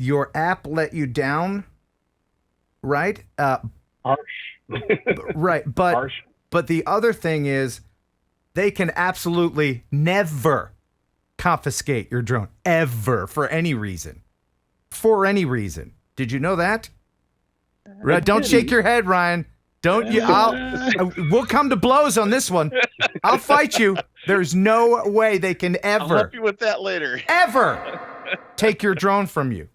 your app let you down, right? Harsh. Right, but Harsh. but the other thing is they can absolutely never confiscate your drone ever for any reason. For any reason. Did you know that? Don't shake your head, Ryan. Don't you? We'll come to blows on this one. I'll fight you. There's no way they can I'll ever, help you with that later. ever take your drone from you,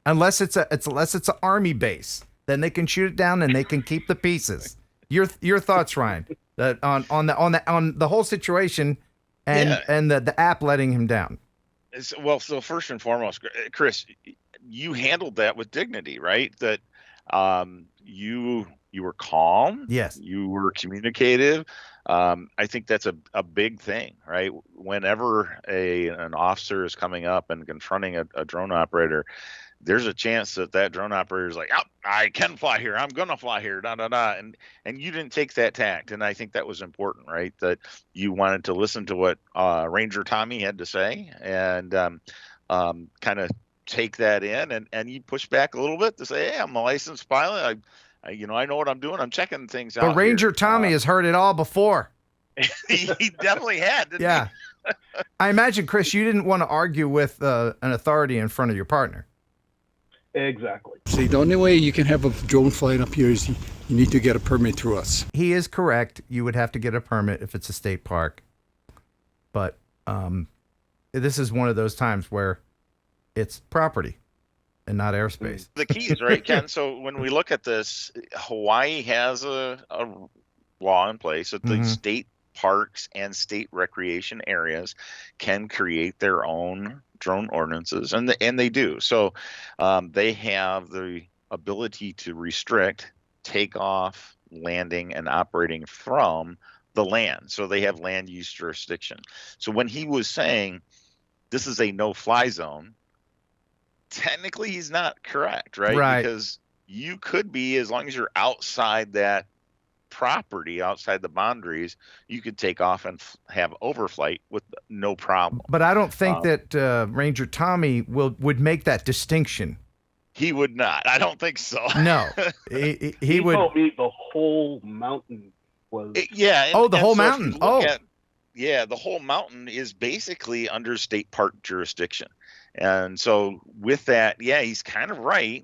unless it's an army base. Then they can shoot it down and they can keep the pieces. Your thoughts, Ryan, on the whole situation and the app letting him down. Well, so first and foremost, Chris, you handled that with dignity, right? That you were calm. Yes. You were communicative. I think that's a big thing, right? Whenever an officer is coming up and confronting a drone operator, there's a chance that drone operator is like, oh, I can fly here. I'm going to fly here. Da, da, da. And you didn't take that tact. And I think that was important, right? That you wanted to listen to what Ranger Tommy had to say and kind of take that in. And you push back a little bit to say, hey, I'm a licensed pilot. I know what I'm doing. I'm checking things out. But Ranger here. Tommy has heard it all before. He definitely had, didn't Yeah. I imagine, Chris, you didn't want to argue with an authority in front of your partner. Exactly. See, the only way you can have a drone flying up here is you need to get a permit through us. He is correct. You would have to get a permit if it's a state park. But this is one of those times where it's property and not airspace. The keys, right, Ken? So when we look at this, Hawaii has a law in place that the state parks and state recreation areas can create their own drone ordinances, and they do. So they have the ability to restrict takeoff, landing, and operating from the land. So they have land use jurisdiction. So when he was saying this is a no-fly zone, technically he's not correct, right? Right. Because you could be, as long as you're outside that property, outside the boundaries, you could take off and have overflight with no problem. But I don't think that Ranger Tommy would make that distinction. He would not. I don't think so. No, he would. Told me the whole mountain was. Yeah. The whole mountain. The whole mountain is basically under state park jurisdiction. And so with that, yeah, he's kind of right?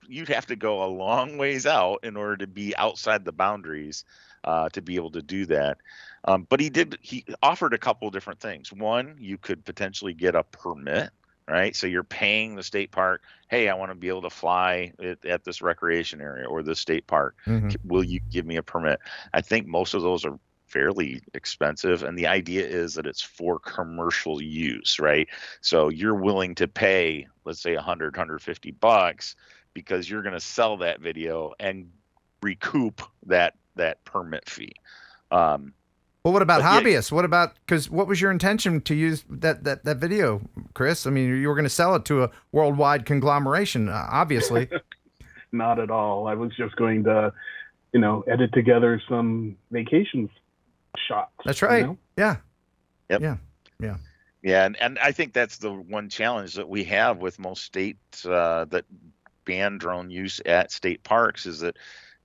You'd have to go a long ways out in order to be outside the boundaries to be able to do that. But he offered a couple of different things. One, you could potentially get a permit, right? So you're paying the state park, hey, I want to be able to fly at this recreation area or this state park. Will you give me a permit? I think most of those are fairly expensive, and the idea is that it's for commercial use, right? So you're willing to pay, let's say $100-$150 because you're going to sell that video and recoup that permit fee. Well, what about hobbyists? What was your intention to use that video, Chris? I mean, you were going to sell it to a worldwide conglomeration, obviously. Not at all. I was just going to, edit together some vacations shots. That's right. Yeah. Yep. Yeah. Yeah, and I think that's the one challenge that we have with most states that ban drone use at state parks is that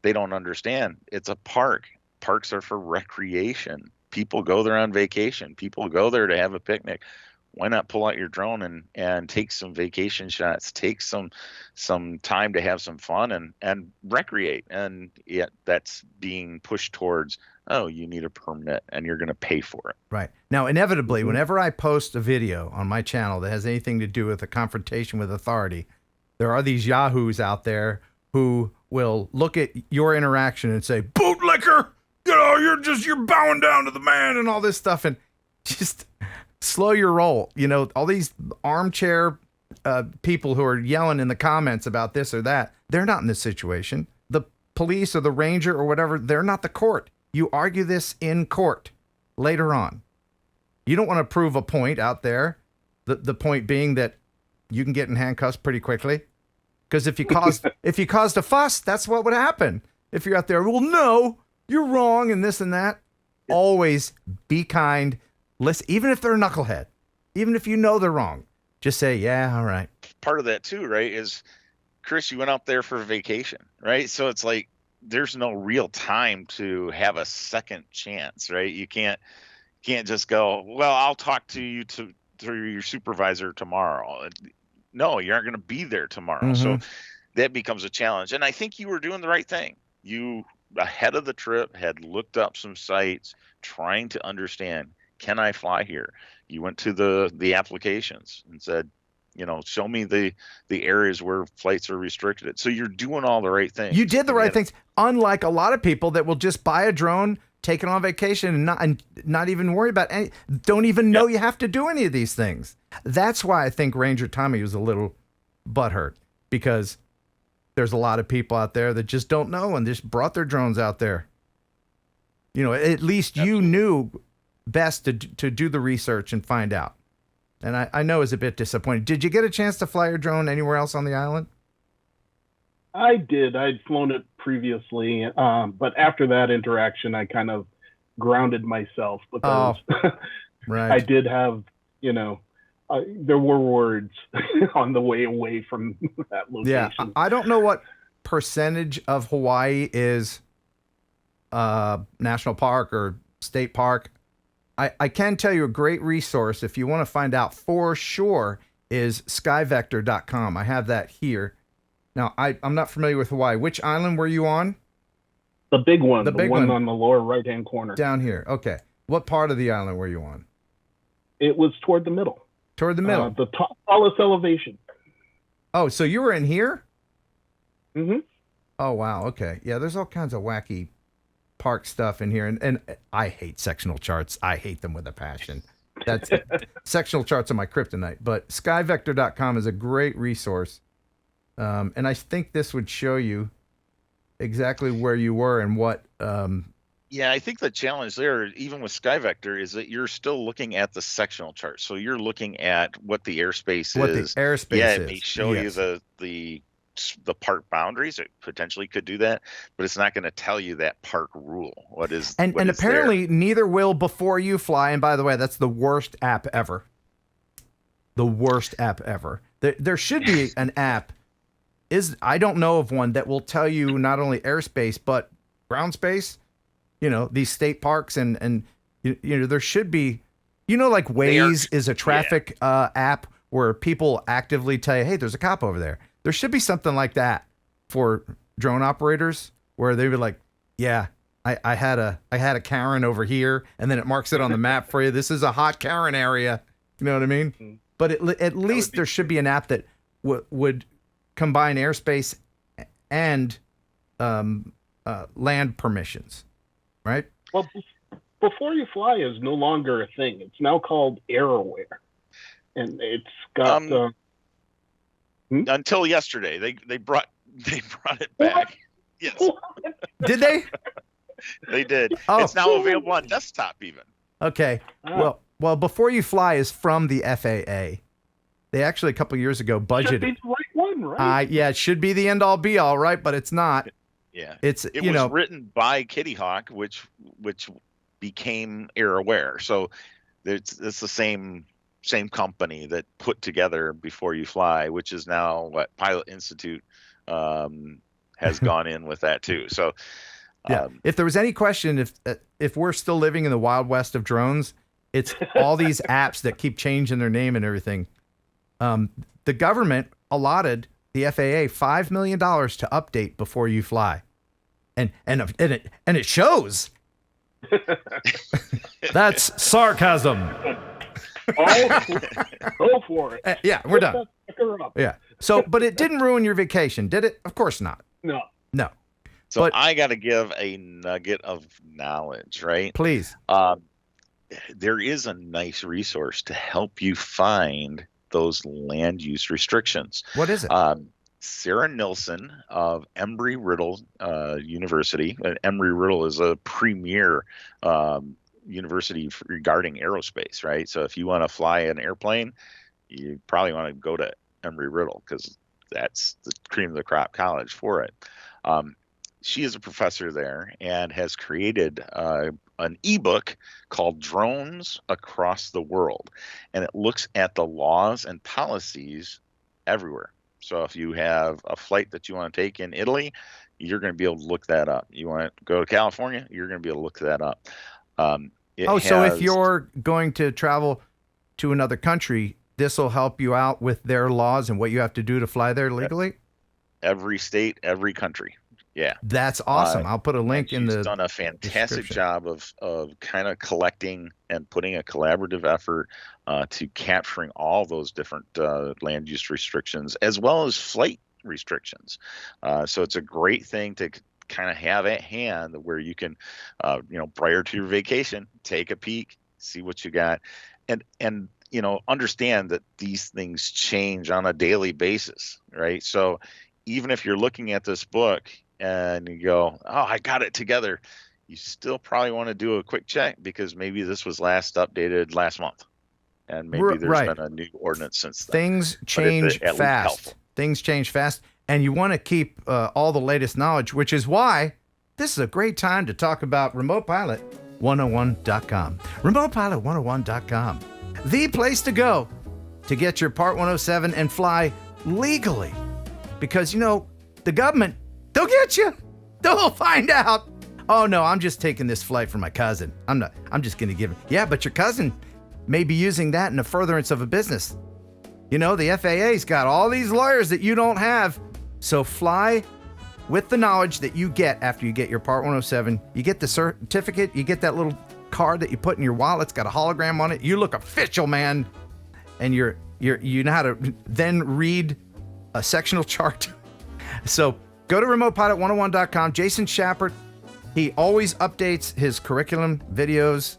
they don't understand it's a park. Parks are for recreation. People go there on vacation. People go there to have a picnic. Why not pull out your drone and take some vacation shots, take some time to have some fun and recreate? And yet that's being pushed towards, oh, you need a permit and you're going to pay for it. Right. Now, inevitably, whenever I post a video on my channel that has anything to do with a confrontation with authority, there are these yahoos out there who will look at your interaction and say, bootlicker, you're bowing down to the man and all this stuff. And just slow your roll. All these armchair people who are yelling in the comments about this or that, they're not in this situation. The police or the ranger or whatever, they're not the court. You argue this in court later on. You don't want to prove a point out there. The point being that you can get in handcuffs pretty quickly. Because if you caused a fuss, that's what would happen. If you're out there, well, no, you're wrong and this and that. Always be kind. Listen, even if they're a knucklehead, even if you know they're wrong, just say, yeah, all right. part of that too, right? Is Chris, you went out there for vacation, right? So it's like there's no real time to have a second chance, right? You can't just go, well, I'll talk to you through your supervisor tomorrow. No, you aren't going to be there tomorrow. So that becomes a challenge. And I think you were doing the right thing. You, ahead of the trip, had looked up some sites, trying to understand, can I fly here? You went to the applications and said, show me the areas where flights are restricted. So you're doing all the right things. You did the right things, unlike a lot of people that will just buy a drone, take it on vacation, and not even worry about any, don't even know you have to do any of these things. That's why I think Ranger Tommy was a little butthurt, because there's a lot of people out there that just don't know and just brought their drones out there. At least you knew best to do the research and find out. And I know it's a bit disappointing. Did you get a chance to fly your drone anywhere else on the island? I did. I'd flown it previously, but after that interaction, I kind of grounded myself because right. I did have, there were words on the way away from that location. Yeah, I don't know what percentage of Hawaii is national park or state park. I can tell you a great resource if you want to find out for sure is skyvector.com. I have that here. Now, I'm not familiar with Hawaii. Which island were you on? The big one. The big one on the lower right-hand corner. Down here. Okay. What part of the island were you on? It was toward the middle. Toward the middle? The tallest elevation. Oh, so you were in here? Mm-hmm. Oh, wow. Okay. Yeah, there's all kinds of wacky park stuff in here. And I hate sectional charts. I hate them with a passion. That's sectional charts are my kryptonite. But skyvector.com is a great resource. And I think this would show you exactly where you were and what. Yeah, I think the challenge there, even with SkyVector, is that you're still looking at the sectional chart. So you're looking at what the airspace is. The airspace yeah, is. it may show you the park boundaries. It potentially could do that, but it's not going to tell you that park rule. What is and apparently neither will Before You Fly. And by the way, that's the worst app ever. The worst app ever. There should be an app. I don't know of one that will tell you not only airspace but ground space. These state parks and there should be. Like Waze is a traffic app where people actively tell you, hey, there's a cop over there. There should be something like that for drone operators where they would like, yeah, I had a Karen over here, and then it marks it on the map for you. This is a hot Karen area. You know what I mean? Mm-hmm. But at least there should be an app that would combine airspace and land permissions, right? Well, Before You Fly is no longer a thing. It's now called AirAware, and it's got. Until yesterday, they brought it back. What? Yes. Did they? They did. Oh. It's now available on desktop even. Okay. Well, Before You Fly is from the FAA. They actually a couple years ago budgeted. Should be the right one, right? Yeah, it should be the end all be all, right? But it's not. Yeah. It was written by Kitty Hawk, which became AirAware. So it's the same company that put together Before You Fly, which is now what Pilot Institute has gone in with that too. So yeah, if there was any question if we're still living in the Wild West of drones, it's all these apps that keep changing their name and everything. The government allotted the FAA $5 million to update Before You Fly, and it shows. That's sarcasm. Go for it. Yeah, we're done. Yeah. So, but it didn't ruin your vacation, did it? Of course not. No. So I got to give a nugget of knowledge, right? Please. There is a nice resource to help you find those land use restrictions. What is it? Sarah Nilsson of Embry-Riddle University. Embry-Riddle is a premier university regarding aerospace, right? So if you want to fly an airplane, you probably want to go to Embry-Riddle because that's the cream of the crop college for it. She is a professor there and has created an ebook called Drones Across the World. And it looks at the laws and policies everywhere. So if you have a flight that you want to take in Italy, you're going to be able to look that up. You want to go to California, you're going to be able to look that up. So if you're going to travel to another country, this will help you out with their laws and what you have to do to fly there legally? Every state, every country. Yeah. That's awesome. I'll put a link in the She's done a fantastic job of kind of collecting and putting a collaborative effort to capturing all those different land use restrictions as well as flight restrictions. So it's a great thing to kind of have at hand where you can, prior to your vacation, take a peek, see what you got, and understand that these things change on a daily basis, right? So even if you're looking at this book and you go, oh, I got it together, you still probably want to do a quick check because maybe this was last updated last month. And maybe there's been a new ordinance since then. Things change fast. Things change fast. And you want to keep all the latest knowledge, which is why this is a great time to talk about RemotePilot101.com. RemotePilot101.com. The place to go to get your Part 107 and fly legally. Because, the government, they'll get you. They'll find out. Oh, no, I'm just taking this flight for my cousin. I'm just going to give it. Yeah, but your cousin may be using that in the furtherance of a business. The FAA's got all these lawyers that you don't have. So fly with the knowledge that you get after you get your Part 107. You get the certificate. You get that little card that you put in your wallet. It's got a hologram on it. You look official, man. And you know how to then read a sectional chart. So go to remotepilot101.com. Jason Shepard, he always updates his curriculum videos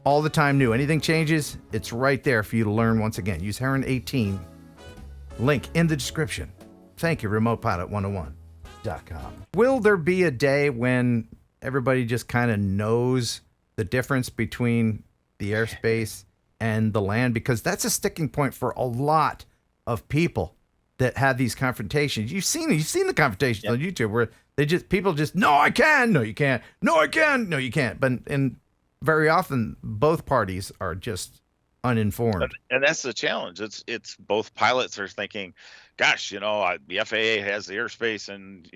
all the time new. Anything changes, it's right there for you to learn. Once again, use Heron 18. Link in the description. Thank you, remotepilot101.com. Will there be a day when everybody just kind of knows the difference between the airspace and the land? Because that's a sticking point for a lot of people that have these confrontations. You've seen the confrontations on YouTube where people just, no, I can, no, you can't, no, I can, no, you can't. And very often both parties are just uninformed. And that's the challenge. It's both pilots are thinking, gosh, the FAA has the airspace and,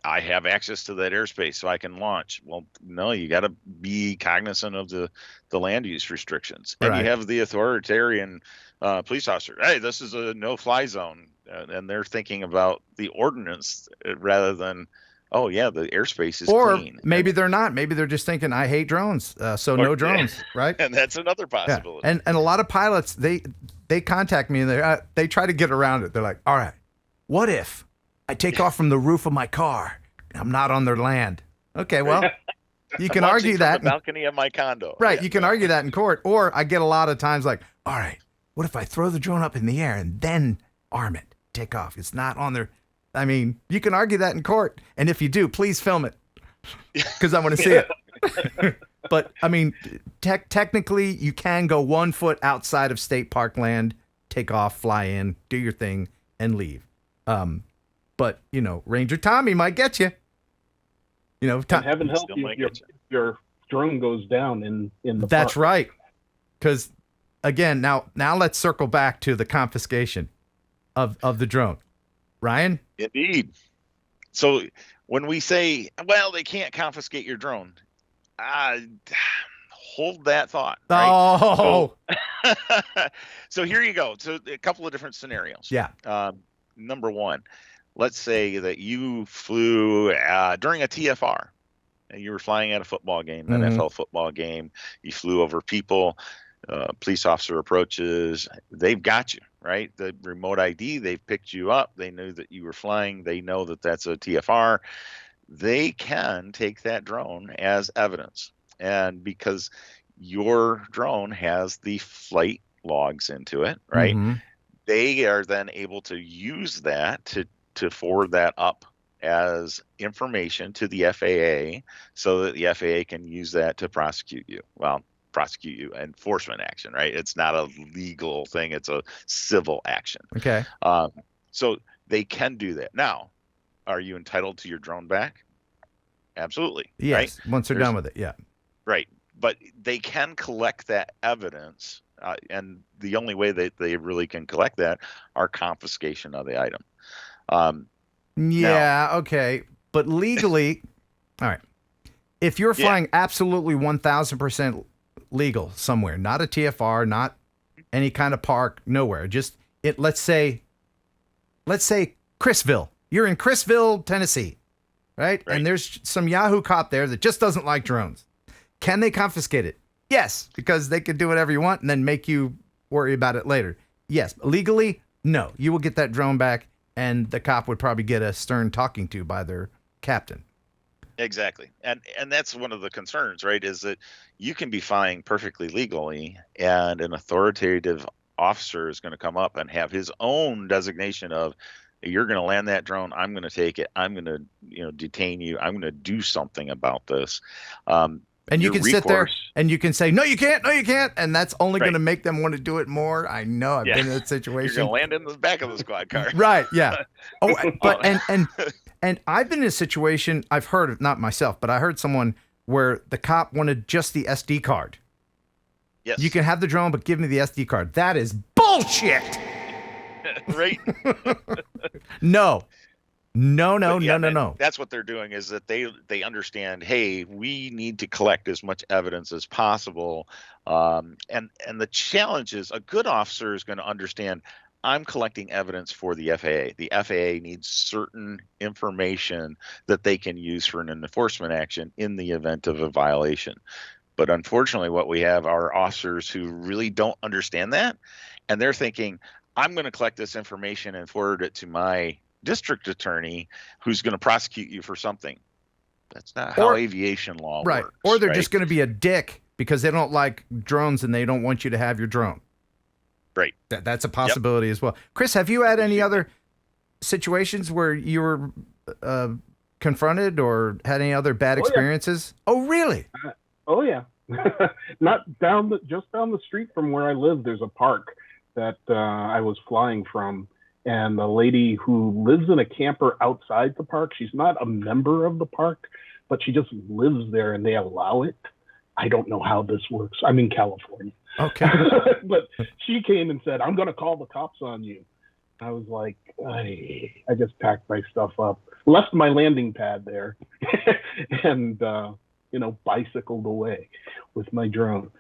I have access to that airspace so I can launch. Well, no, you got to be cognizant of the land use restrictions. And you have the authoritarian police officer. Hey, this is a no-fly zone. And they're thinking about the ordinance rather than, oh, yeah, the airspace is clean. Or maybe they're not. Maybe they're just thinking, I hate drones, so no drones, right? And that's another possibility. Yeah. And a lot of pilots, they contact me and they try to get around it. They're like, all right, what if I take off from the roof of my car and I'm not on their land? Okay, well, you can argue that. From the balcony of my condo. Right, yeah. You can argue that in court. Or I get a lot of times like, all right, what if I throw the drone up in the air and then arm it, take off? It's not on their... I mean, you can argue that in court. And if you do, please film it because I want to see it. But, I mean, technically, you can go 1 foot outside of state park land, take off, fly in, do your thing, and leave. But, Ranger Tommy might get you. And heaven help you if your drone goes down in the That's park. right. Because, again, now let's circle back to the confiscation of the drone. Ryan? Indeed. So when we say, well, they can't confiscate your drone, hold that thought. Right? Oh. So here you go. So a couple of different scenarios. Yeah. Number one, let's say that you flew during a TFR. And you were flying at a football game, NFL football game. You flew over people. Police officer approaches. They've got you, right? The remote ID, they've picked you up. They knew that you were flying. They know that that's a TFR. They can take that drone as evidence. And because your drone has the flight logs into it, right? They are then able to use that to forward that up as information to the FAA so that the FAA can use that to prosecute you. Well, prosecute you, enforcement action, right? It's not a legal thing. It's a civil action. Okay. So they can do that. Now, are you entitled to your drone back? Absolutely. Yes. Right? Once they're done with it. Yeah. Right. But they can collect that evidence and the only way that they really can collect that are confiscation of the item. Yeah, okay. But legally, all right. If you're flying absolutely 1,000% legal somewhere, not a TFR, not any kind of park, nowhere, just let's say Chrisville. You're in Chrisville, Tennessee, right? And there's some Yahoo cop there that just doesn't like drones. Can they confiscate it? Yes, because they could do whatever you want and then make you worry about it later. Yes, legally, no. You will get that drone back, and the cop would probably get a stern talking to by their captain. Exactly. And that's one of the concerns, right, is that you can be flying perfectly legally, and an authoritative officer is going to come up and have his own designation of, you're going to land that drone, I'm going to take it, I'm going to detain you, I'm going to do something about this. And you can sit there and you can say, no, you can't, and that's only going to make them want to do it more. I know, I've been in that situation. You're going to land in the back of the squad car. Right, yeah. Oh, but and I've been in a situation, I've heard, not myself, but I heard someone where the cop wanted just the SD card. Yes. You can have the drone, but give me the SD card. That is bullshit. Right? No. No. That's what they're doing, is that they understand, hey, we need to collect as much evidence as possible. And the challenge is, a good officer is going to understand, I'm collecting evidence for the FAA. The FAA needs certain information that they can use for an enforcement action in the event of a violation. But unfortunately, what we have are officers who really don't understand that. And they're thinking, I'm going to collect this information and forward it to my district attorney, who's going to prosecute you for something. That's not how aviation law works. Or they're just going to be a dick because they don't like drones and they don't want you to have your drone. Right. That's a possibility as well. Chris, have you had any other situations where you were confronted or had any other bad experiences? Yeah. Oh, really? Oh, yeah. Not just down the street from where I live, there's a park that I was flying from. And the lady who lives in a camper outside the park, she's not a member of the park, but she just lives there and they allow it. I don't know how this works. I'm in California. Okay. But she came and said, I'm going to call the cops on you. I was like, I just packed my stuff up, left my landing pad there, and, bicycled away with my drone.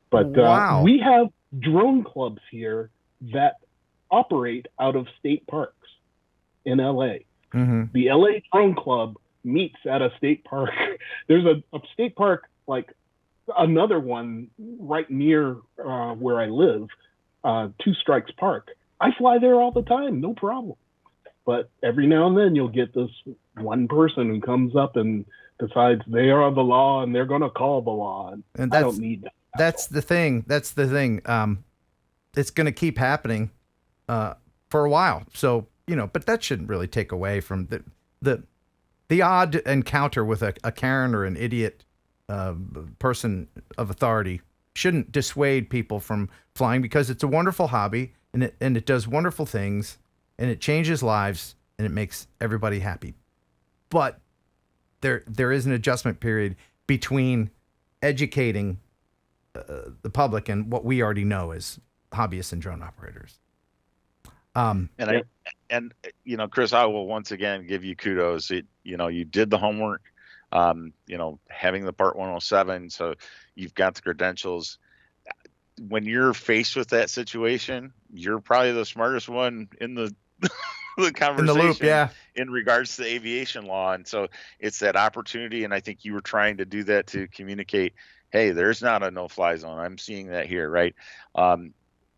But we have drone clubs here that operate out of state parks in LA. Mm-hmm. The LA Drone Club meets at a state park. There's a state park, like another one right near where I live, Two Strikes Park. I fly there all the time, no problem. But every now and then you'll get this one person who comes up and decides they are the law and they're going to call the law. And I don't need that. That's the thing. It's going to keep happening for a while. So, but that shouldn't really take away from the odd encounter with a Karen or an idiot person of authority shouldn't dissuade people from flying, because it's a wonderful hobby and it does wonderful things and it changes lives and it makes everybody happy. But there is an adjustment period between educating the public and what we already know as hobbyists and drone operators. Chris, I will once again give you kudos. You did the homework, having the Part 107, so you've got the credentials. When you're faced with that situation, you're probably the smartest one in the the conversation, in the loop, yeah, in regards to aviation law. And so it's that opportunity. And I think you were trying to do that to communicate, hey, there's not a no-fly zone. I'm seeing that here, right?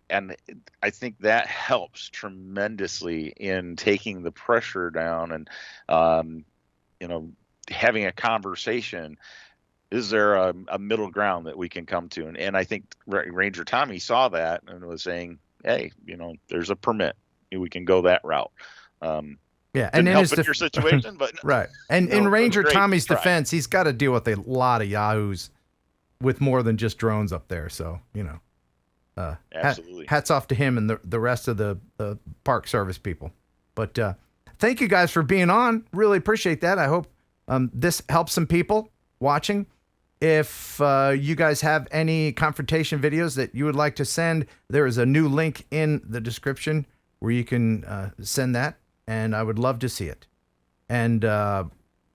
And I think that helps tremendously in taking the pressure down and, having a conversation. Is there a middle ground that we can come to? And I think Ranger Tommy saw that and was saying, hey, there's a permit. We can go that route. Yeah, and in your situation, but right. And in Ranger Tommy's defense, he's got to deal with a lot of yahoos with more than just drones up there. So absolutely. Hats off to him and the rest of the park service people. But thank you guys for being on. Really appreciate that. I hope this helps some people watching. If you guys have any confrontation videos that you would like to send, there is a new link in the description where you can send that, and I would love to see it. And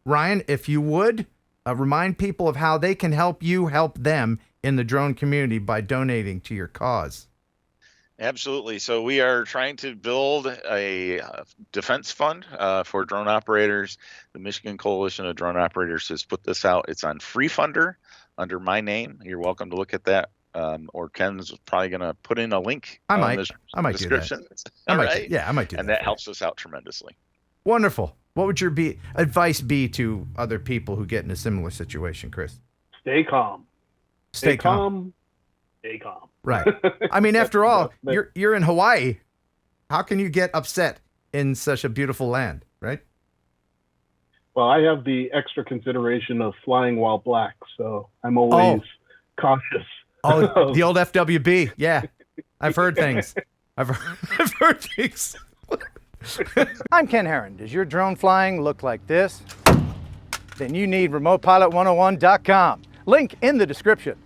Ryan, if you would, remind people of how they can help you help them in the drone community by donating to your cause. Absolutely. So we are trying to build a defense fund for drone operators. The Michigan Coalition of Drone Operators has put this out. It's on Free Funder under my name. You're welcome to look at that. Or Ken's probably going to put in a link. I might do that. I might do that. I might do that. And that helps us out tremendously. Wonderful. What would your advice be to other people who get in a similar situation, Chris? Stay calm. Stay calm. Stay calm. Right. I mean, after all, you're in Hawaii. How can you get upset in such a beautiful land, right? Well, I have the extra consideration of flying while black, so I'm always cautious. Oh, the old FWB. Yeah. I've heard things. I've heard things. I'm Ken Heron. Does your drone flying look like this? Then you need RemotePilot101.com. Link in the description.